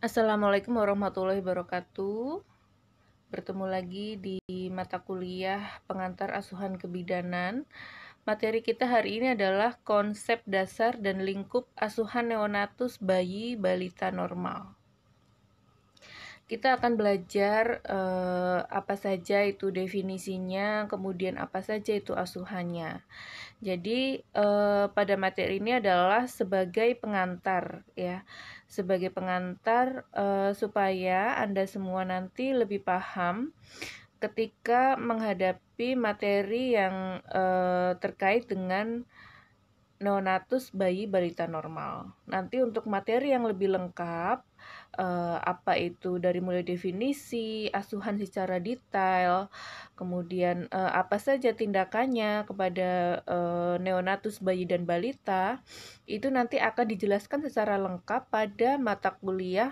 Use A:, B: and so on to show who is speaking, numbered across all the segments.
A: Assalamualaikum warahmatullahi wabarakatuh. Bertemu lagi di mata kuliah pengantar asuhan kebidanan. Materi kita hari ini adalah konsep dasar dan lingkup asuhan neonatus bayi balita normal. Kita akan belajar apa saja itu definisinya, kemudian apa saja itu asuhannya. Jadi pada materi ini adalah sebagai pengantar ya, sebagai pengantar supaya Anda semua nanti lebih paham ketika menghadapi materi yang terkait dengan neonatus bayi balita normal. Nanti untuk materi yang lebih lengkap, apa itu dari mulai definisi, asuhan secara detail, kemudian apa saja tindakannya kepada neonatus bayi dan balita, itu nanti akan dijelaskan secara lengkap pada mata kuliah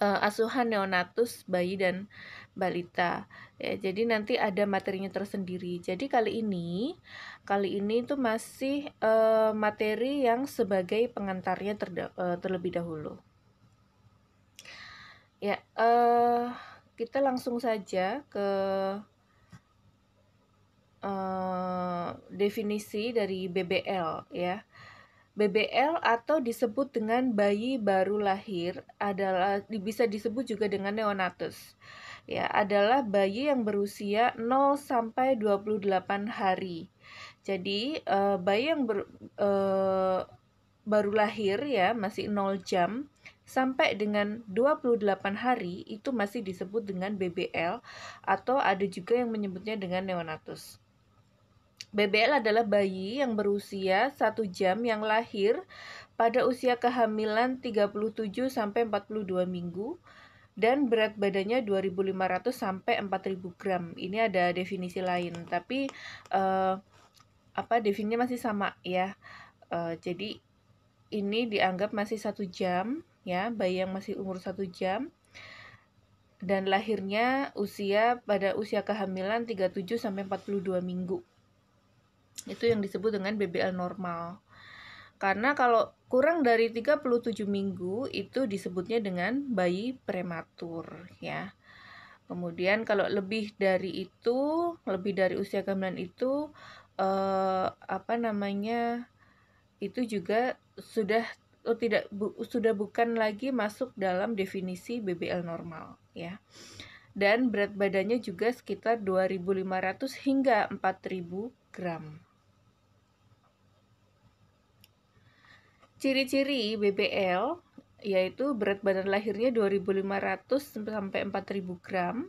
A: asuhan neonatus bayi dan balita ya. Jadi nanti ada materinya tersendiri. Jadi kali ini itu masih materi yang sebagai pengantarnya terlebih dahulu. Ya, kita langsung saja ke definisi dari BBL ya. BBL atau disebut dengan bayi baru lahir adalah bisa disebut juga dengan neonatus. Ya, adalah bayi yang berusia 0 sampai 28 hari. Jadi, bayi yang baru lahir ya, masih 0 jam sampai dengan 28 hari itu masih disebut dengan BBL atau ada juga yang menyebutnya dengan neonatus. BBL adalah bayi yang berusia 1 jam yang lahir pada usia kehamilan 37 sampai 42 minggu dan berat badannya 2.500 sampai 4.000 gram. Ini ada definisi lain, tapi definisinya masih sama ya. Jadi ini dianggap masih 1 jam ya, bayi yang masih umur 1 jam dan lahirnya pada usia kehamilan 37 sampai 42 minggu. Itu yang disebut dengan BBL normal. Karena kalau kurang dari 37 minggu itu disebutnya dengan bayi prematur ya. Kemudian kalau lebih dari usia kehamilan itu itu juga sudah bukan lagi masuk dalam definisi BBL normal ya. Dan berat badannya juga sekitar 2.500 hingga 4.000 gram. Ciri-ciri BBL yaitu berat badan lahirnya 2.500 sampai 4.000 gram.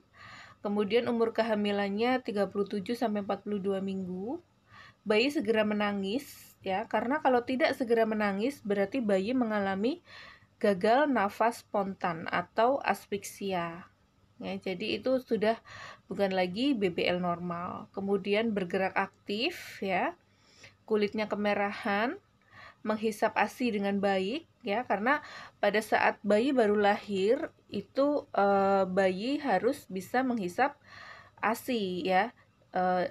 A: Kemudian umur kehamilannya 37 sampai 42 minggu. Bayi segera menangis ya, karena kalau tidak segera menangis berarti bayi mengalami gagal nafas spontan atau asfiksia. Ya, jadi itu sudah bukan lagi BBL normal. Kemudian bergerak aktif ya. Kulitnya kemerahan, menghisap ASI dengan baik ya, karena pada saat bayi baru lahir itu bayi harus bisa menghisap ASI ya.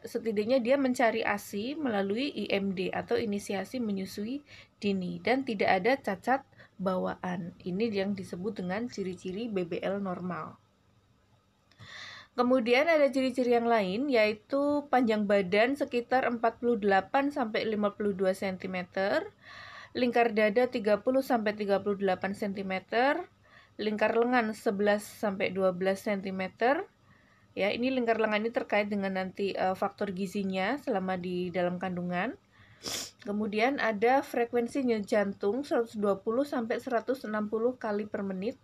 A: Setidaknya dia mencari ASI melalui IMD atau inisiasi menyusui dini dan tidak ada cacat bawaan. Ini yang disebut dengan ciri-ciri BBL normal. Kemudian ada ciri-ciri yang lain yaitu panjang badan sekitar 48 sampai 52 cm, lingkar dada 30 sampai 38 cm, lingkar lengan 11 sampai 12 cm. Ya, ini lingkar lengan ini terkait dengan nanti faktor gizinya selama di dalam kandungan. Kemudian ada frekuensi nyut jantung 120 sampai 160 kali per menit.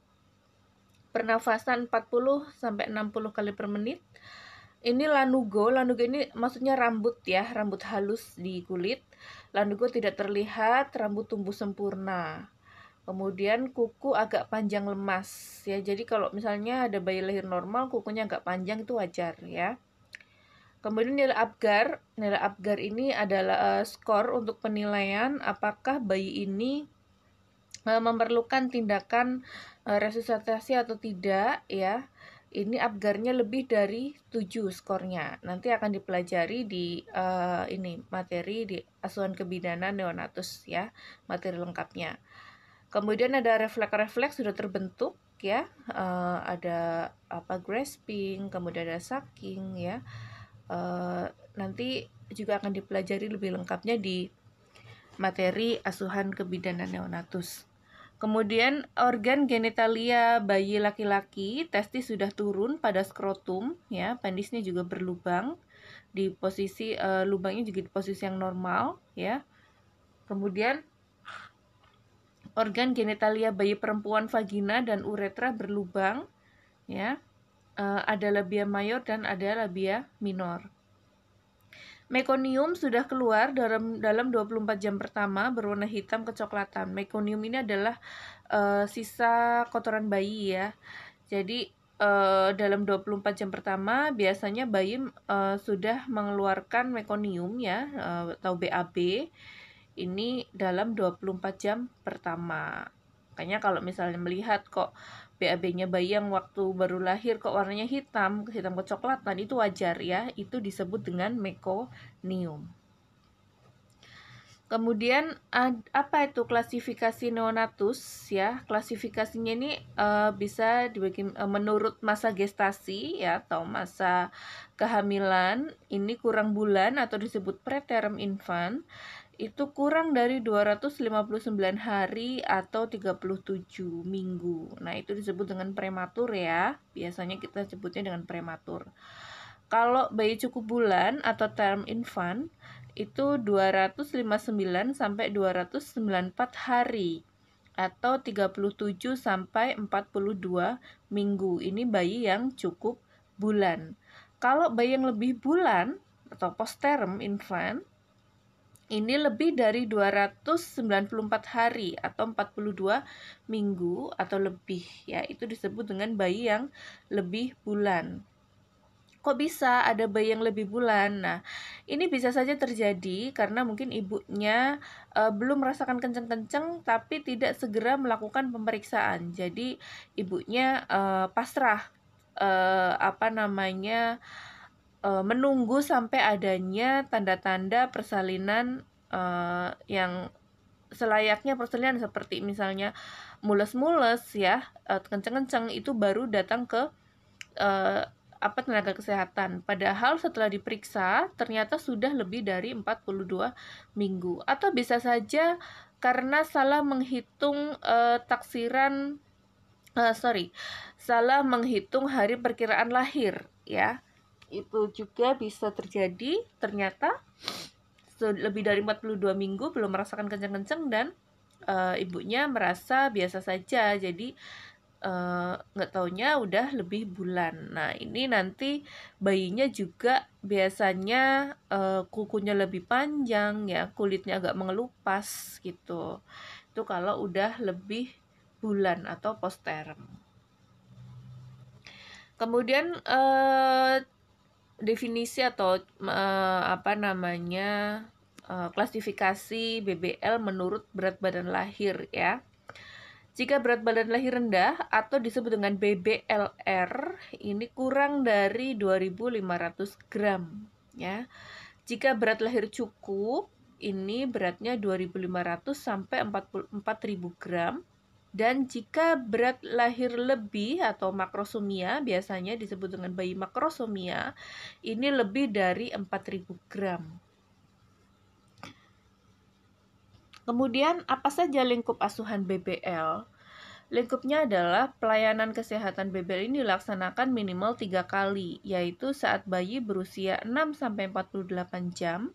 A: Pernafasan 40 sampai 60 kali per menit. Ini lanugo ini maksudnya rambut ya, rambut halus di kulit. Lanugo tidak terlihat, rambut tumbuh sempurna. Kemudian kuku agak panjang lemas ya. Jadi kalau misalnya ada bayi lahir normal kukunya agak panjang itu wajar ya. Kemudian nilai Apgar ini adalah skor untuk penilaian apakah bayi ini memerlukan tindakan resusitasi atau tidak ya. Ini Apgarnya lebih dari 7 skornya. Nanti akan dipelajari di materi di asuhan kebidanan neonatus ya, materi lengkapnya. Kemudian ada refleks-refleks sudah terbentuk ya, ada grasping, kemudian ada sucking ya. Nanti juga akan dipelajari lebih lengkapnya di materi asuhan kebidanan neonatus. Kemudian organ genitalia bayi laki-laki, testis sudah turun pada skrotum ya, penisnya juga berlubang di posisi lubangnya juga di posisi yang normal ya. Kemudian organ genitalia bayi perempuan, vagina dan uretra berlubang ya. Ada labia mayor dan ada labia minor. Mekonium sudah keluar dalam 24 jam pertama berwarna hitam kecoklatan. Mekonium ini adalah sisa kotoran bayi ya. Jadi dalam 24 jam pertama biasanya bayi sudah mengeluarkan mekonium ya, atau BAB. Ini dalam 24 jam pertama. Makanya kalau misalnya melihat kok BAB-nya bayi yang waktu baru lahir kok warnanya hitam kecoklatan, itu wajar ya, itu disebut dengan mekonium. Kemudian apa itu klasifikasi neonatus ya? Klasifikasinya ini bisa dibagi menurut masa gestasi ya, atau masa kehamilan. Ini kurang bulan atau disebut preterm infant. Itu kurang dari 259 hari atau 37 minggu. Nah, itu disebut dengan prematur ya. Biasanya kita sebutnya dengan prematur. Kalau bayi cukup bulan atau term infant itu 259 sampai 294 hari atau 37 sampai 42 minggu. Ini bayi yang cukup bulan. Kalau bayi yang lebih bulan atau postterm infant ini lebih dari 294 hari atau 42 minggu atau lebih ya, itu disebut dengan bayi yang lebih bulan. Kok bisa ada bayi yang lebih bulan? Nah, ini bisa saja terjadi karena mungkin ibunya belum merasakan kenceng-kenceng tapi tidak segera melakukan pemeriksaan. Jadi ibunya pasrah menunggu sampai adanya tanda-tanda persalinan yang selayaknya persalinan, seperti misalnya mules-mules ya, kenceng-kenceng, itu baru datang ke tenaga kesehatan. Padahal setelah diperiksa ternyata sudah lebih dari 42 minggu. Atau bisa saja karena salah menghitung salah menghitung hari perkiraan lahir ya. Itu juga bisa terjadi, ternyata lebih dari 42 minggu belum merasakan kenceng-kenceng dan ibunya merasa biasa saja, jadi nggak taunya udah lebih bulan. Nah, ini nanti bayinya juga biasanya kukunya lebih panjang ya, kulitnya agak mengelupas gitu. Itu kalau udah lebih bulan atau postterm. Kemudian definisi atau klasifikasi BBL menurut berat badan lahir ya. Jika berat badan lahir rendah atau disebut dengan BBLR, ini kurang dari 2.500 gram ya. Jika berat lahir cukup, ini beratnya 2.500 sampai 44.000 gram. Dan jika berat lahir lebih atau makrosomia, biasanya disebut dengan bayi makrosomia, ini lebih dari 4.000 gram. Kemudian apa saja lingkup asuhan BBL? Lingkupnya adalah pelayanan kesehatan BBL ini dilaksanakan minimal 3 kali, yaitu saat bayi berusia 6-48 jam,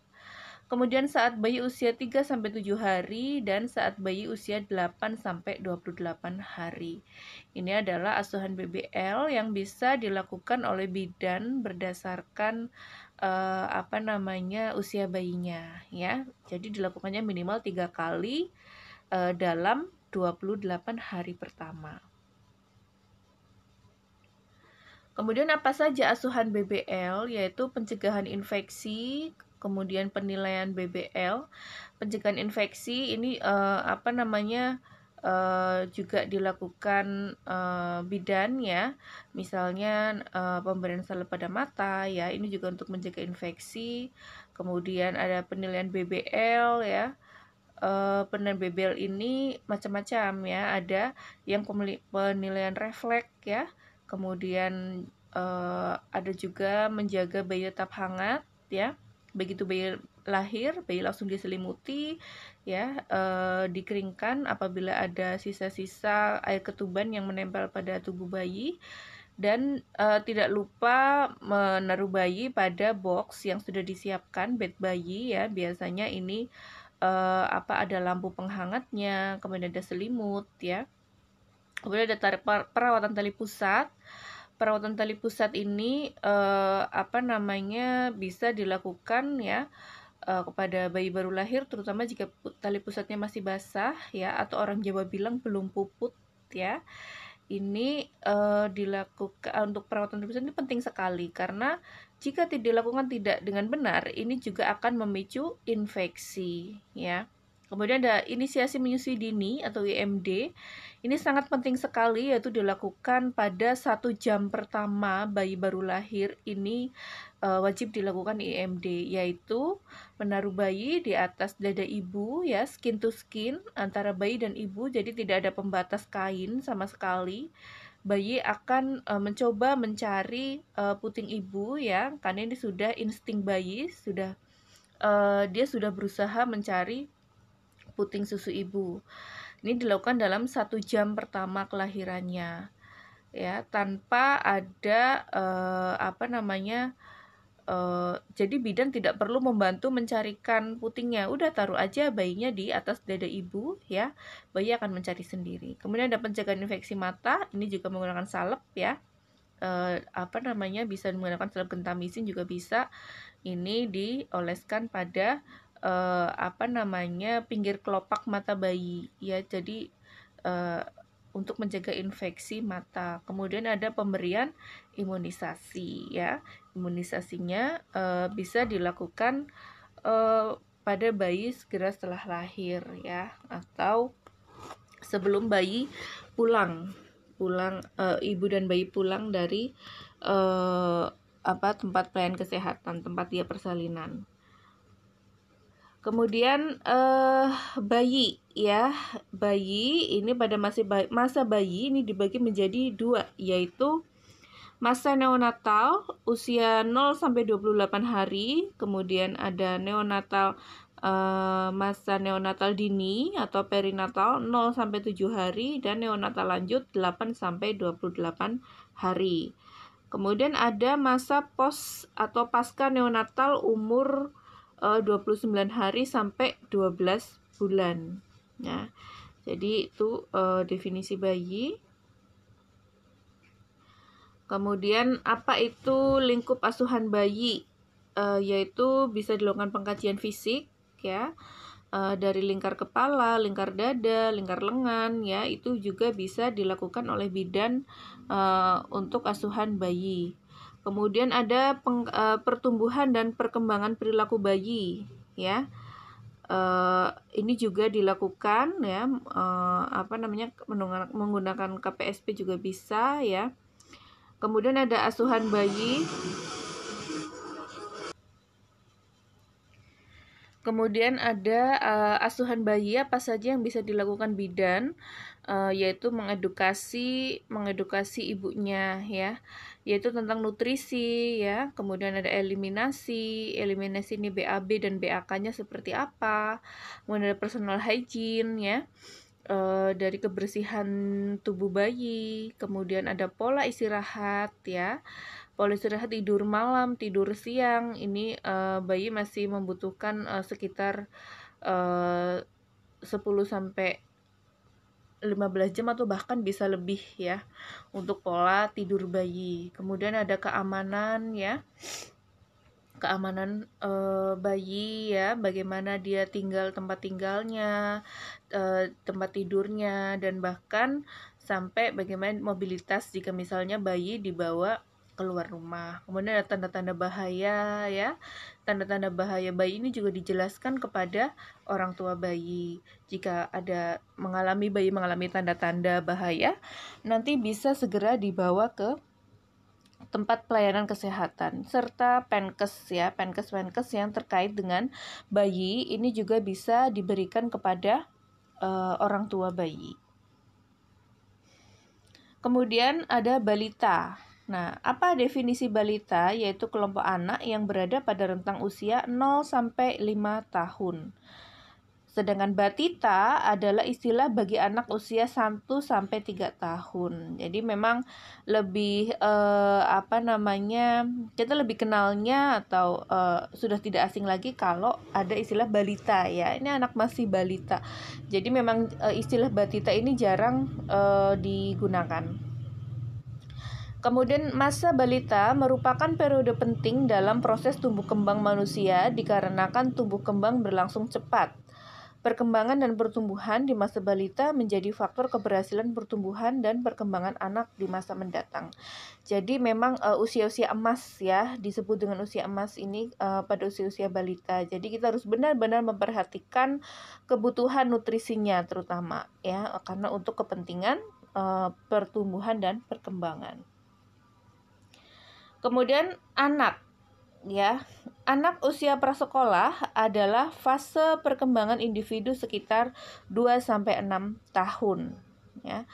A: kemudian saat bayi usia 3-7 hari, dan saat bayi usia 8-28 hari. Ini adalah asuhan BBL yang bisa dilakukan oleh bidan berdasarkan usia bayinya ya. Jadi dilakukannya minimal 3 kali dalam 28 hari pertama. Kemudian apa saja asuhan BBL? Yaitu pencegahan infeksi, kemudian penilaian BBL. Pencegahan infeksi ini juga dilakukan bidan ya. Misalnya pemberian salep pada mata ya, ini juga untuk mencegah infeksi. Kemudian ada penilaian BBL ya. penilaian ini macam-macam ya. Ada yang penilaian refleks ya, kemudian ada juga menjaga bayi tetap hangat ya. Begitu bayi lahir, bayi langsung diselimuti ya, dikeringkan apabila ada sisa-sisa air ketuban yang menempel pada tubuh bayi. Dan tidak lupa menaruh bayi pada box yang sudah disiapkan, bed bayi ya. Biasanya ini ada lampu penghangatnya, kemudian ada selimut ya. Kemudian ada perawatan tali pusat. Perawatan tali pusat ini bisa dilakukan ya kepada bayi baru lahir, terutama jika tali pusatnya masih basah ya, atau orang Jawa bilang belum puput ya. Ini dilakukan untuk perawatan tali pusat ini penting sekali, karena jika tidak dilakukan tidak dengan benar, ini juga akan memicu infeksi ya. Kemudian ada inisiasi menyusui dini atau IMD. Ini sangat penting sekali, yaitu dilakukan pada 1 jam pertama bayi baru lahir. Ini wajib dilakukan IMD, yaitu menaruh bayi di atas dada ibu ya, skin to skin antara bayi dan ibu, jadi tidak ada pembatas kain sama sekali. Bayi akan mencoba mencari puting ibu ya, karena ini sudah insting bayi, dia sudah berusaha mencari puting susu ibu. Ini dilakukan dalam 1 jam pertama kelahirannya ya, tanpa ada jadi bidan tidak perlu membantu mencarikan putingnya, udah taruh aja bayinya di atas dada ibu ya, bayi akan mencari sendiri. Kemudian ada pencegahan infeksi mata, ini juga menggunakan salep ya, bisa menggunakan salep gentamisin juga bisa. Ini dioleskan pada pinggir kelopak mata bayi ya, jadi untuk mencegah infeksi mata. Kemudian ada pemberian imunisasi ya. Imunisasinya bisa dilakukan pada bayi segera setelah lahir ya, atau sebelum bayi pulang ibu dan bayi pulang dari tempat pelayanan kesehatan, tempat dia persalinan. Kemudian bayi ya, bayi ini pada masa bayi ini dibagi menjadi 2, yaitu masa neonatal usia 0 sampai 28 hari, kemudian ada masa neonatal dini atau perinatal 0 sampai 7 hari, dan neonatal lanjut 8 sampai 28 hari. Kemudian ada masa pos atau pasca neonatal umur 29 hari sampai 12 bulan. Ya. Jadi itu definisi bayi. Kemudian apa itu lingkup asuhan bayi? Yaitu bisa dilakukan pengkajian fisik ya, dari lingkar kepala, lingkar dada, lingkar lengan ya, itu juga bisa dilakukan oleh bidan untuk asuhan bayi. Kemudian ada pertumbuhan dan perkembangan perilaku bayi ya. Ini juga dilakukan ya, menggunakan KPSP juga bisa ya. Kemudian ada asuhan bayi. Kemudian ada asuhan bayi apa saja yang bisa dilakukan bidan, yaitu mengedukasi ibunya ya, yaitu tentang nutrisi ya. Kemudian ada eliminasi ini BAB dan BAK-nya seperti apa. Kemudian ada personal hygiene ya, dari kebersihan tubuh bayi. Kemudian ada pola istirahat ya, pola istirahat, tidur malam, tidur siang. Ini bayi masih membutuhkan sekitar 10 sampai 15 jam atau bahkan bisa lebih ya untuk pola tidur bayi. Kemudian ada keamanan ya, keamanan bayi ya, bagaimana dia tempat tinggalnya, tempat tidurnya, dan bahkan sampai bagaimana mobilitas jika misalnya bayi dibawa keluar rumah. Kemudian ada tanda-tanda bahaya ya. Tanda-tanda bahaya bayi ini juga dijelaskan kepada orang tua bayi. Jika bayi mengalami tanda-tanda bahaya, nanti bisa segera dibawa ke tempat pelayanan kesehatan, serta Penkes ya, Penkes yang terkait dengan bayi ini juga bisa diberikan kepada orang tua bayi. Kemudian ada balita. Nah, apa definisi balita? Yaitu kelompok anak yang berada pada rentang usia 0 sampai 5 tahun. Sedangkan batita adalah istilah bagi anak usia 1 sampai 3 tahun. Jadi memang lebih kita lebih kenalnya atau sudah tidak asing lagi kalau ada istilah balita ya. Ini anak masih balita. Jadi memang istilah batita ini jarang digunakan. Kemudian masa balita merupakan periode penting dalam proses tumbuh kembang manusia dikarenakan tumbuh kembang berlangsung cepat. Perkembangan dan pertumbuhan di masa balita menjadi faktor keberhasilan pertumbuhan dan perkembangan anak di masa mendatang. Jadi memang usia-usia emas ya, disebut dengan usia emas ini pada usia-usia balita. Jadi kita harus benar-benar memperhatikan kebutuhan nutrisinya terutama ya, karena untuk kepentingan pertumbuhan dan perkembangan. Kemudian anak ya. Anak usia prasekolah adalah fase perkembangan individu sekitar 2 sampai 6 tahun ya.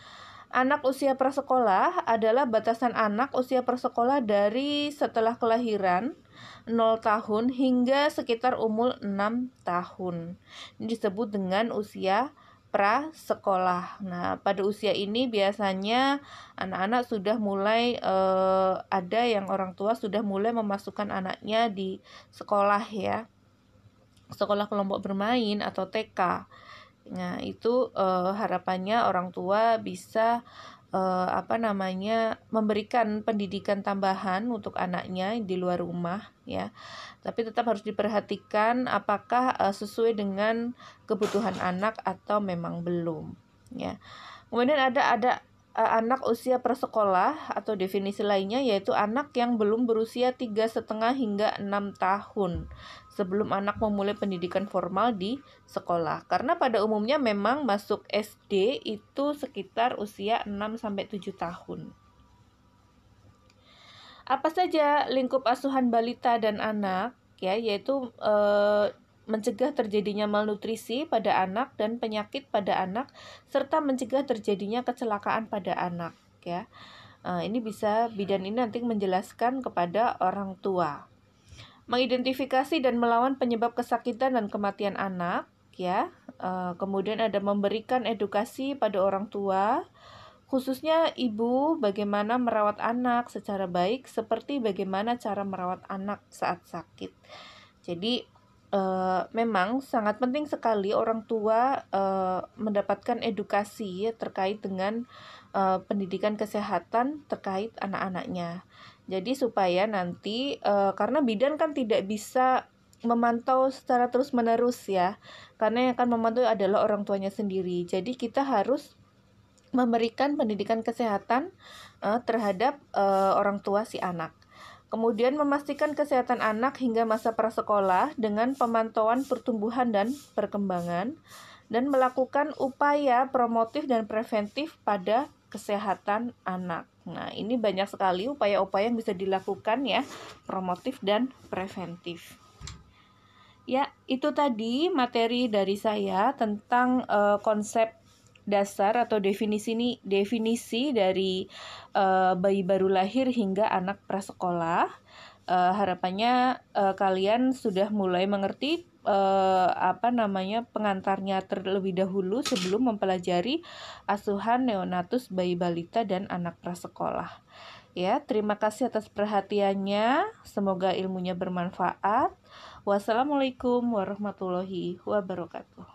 A: Anak usia prasekolah adalah batasan anak usia prasekolah dari setelah kelahiran 0 tahun hingga sekitar umur 6 tahun. Ini disebut dengan usia prasekolah. Nah, pada usia ini biasanya anak-anak sudah mulai ada yang orang tua sudah mulai memasukkan anaknya di sekolah ya, sekolah kelompok bermain atau TK. Nah, itu harapannya orang tua bisa memberikan pendidikan tambahan untuk anaknya di luar rumah ya. Tapi tetap harus diperhatikan apakah sesuai dengan kebutuhan anak atau memang belum ya. Kemudian ada anak usia prasekolah atau definisi lainnya yaitu anak yang belum berusia 3,5 hingga 6 tahun sebelum anak memulai pendidikan formal di sekolah. Karena pada umumnya memang masuk SD itu sekitar usia 6 sampai 7 tahun. Apa saja lingkup asuhan balita dan anak ya, yaitu mencegah terjadinya malnutrisi pada anak dan penyakit pada anak serta mencegah terjadinya kecelakaan pada anak ya. Ini bisa bidan ini nanti menjelaskan kepada orang tua. Mengidentifikasi dan melawan penyebab kesakitan dan kematian anak ya. Kemudian ada memberikan edukasi pada orang tua, khususnya ibu, bagaimana merawat anak secara baik seperti bagaimana cara merawat anak saat sakit. Jadi memang sangat penting sekali orang tua mendapatkan edukasi ya, terkait dengan pendidikan kesehatan terkait anak-anaknya. Jadi supaya nanti karena bidan kan tidak bisa memantau secara terus-menerus ya, karena yang akan memantau adalah orang tuanya sendiri. Jadi kita harus memberikan pendidikan kesehatan terhadap orang tua si anak. Kemudian memastikan kesehatan anak hingga masa prasekolah dengan pemantauan pertumbuhan dan perkembangan dan melakukan upaya promotif dan preventif pada kesehatan anak. Nah, ini banyak sekali upaya-upaya yang bisa dilakukan ya, promotif dan preventif. Ya, itu tadi materi dari saya tentang konsep dasar atau definisi dari bayi baru lahir hingga anak prasekolah. Harapannya kalian sudah mulai mengerti pengantarnya terlebih dahulu sebelum mempelajari asuhan neonatus bayi balita dan anak prasekolah. Ya, terima kasih atas perhatiannya. Semoga ilmunya bermanfaat. Wassalamualaikum warahmatullahi wabarakatuh.